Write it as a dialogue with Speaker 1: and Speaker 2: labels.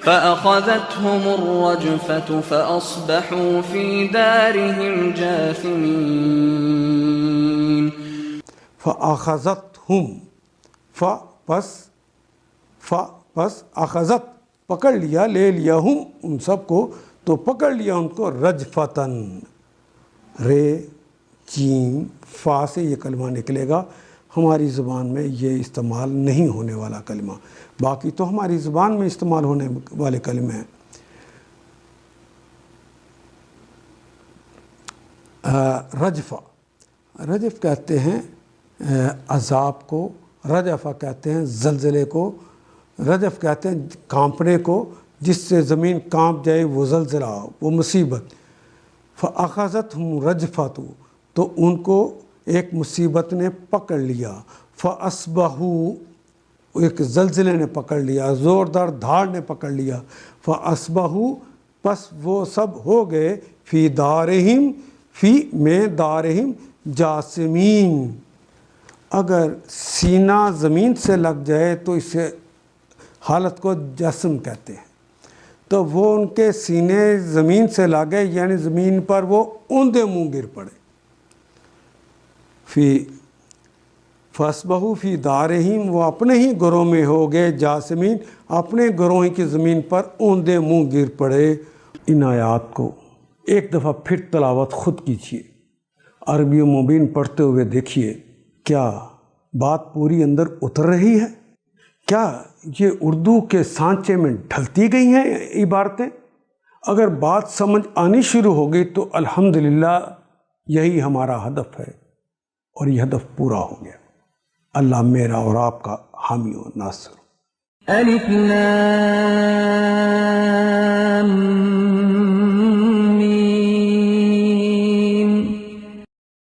Speaker 1: فأخذتهم الرجفة فأصبحوا في دارهم جاثمين.
Speaker 2: فأخذتهم پس اخذت پکڑ لیا، لے لیا، ہم ان سب کو، تو پکڑ لیا ان کو، رجفتن، رے جیم فا سے یہ کلمہ نکلے گا. ہماری زبان میں یہ استعمال نہیں ہونے والا کلمہ، باقی تو ہماری زبان میں استعمال ہونے والے کلمے ہیں. رجفہ، رجف کہتے ہیں عذاب کو، رجفہ کہتے ہیں زلزلے کو، رجف کہتے ہیں کانپنے کو، جس سے زمین کانپ جائے، وہ زلزلہ، وہ مصیبت. فَأَخَذَتْهُمْ رَجْفَةُ، تو ان کو ایک مصیبت نے پکڑ لیا. فَأَصْبَحُوا، ایک زلزلے نے پکڑ لیا، زوردار دھاڑ نے پکڑ لیا. فَأَصْبَحُوا، پس وہ سب ہو گئے، فی دارہم، فی میں دارہم جاسمین. اگر سینہ زمین سے لگ جائے تو اسے حالت کو جسم کہتے ہیں. تو وہ ان کے سینے زمین سے لگے، یعنی زمین پر وہ اوندے منہ گر پڑے. فَأَصْبَحُوا فِي دَارِهِمْ، وہ اپنے ہی گھروں میں ہو گئے، جاسمین، اپنے گھروں کی زمین پر اوندے منہ گر پڑے. ان آیات کو ایک دفعہ پھر تلاوت خود کیجیے، عربی و مبین پڑھتے ہوئے دیکھیے کیا بات پوری اندر اتر رہی ہے، کیا یہ اردو کے سانچے میں ڈھلتی گئی ہیں عبارتیں. اگر بات سمجھ آنی شروع ہو گئی تو الحمدللہ یہی ہمارا ہدف ہے، اور یہ ہدف پورا ہو گیا. اللہ میرا اور آپ کا حامی و ناصر.
Speaker 1: الف لام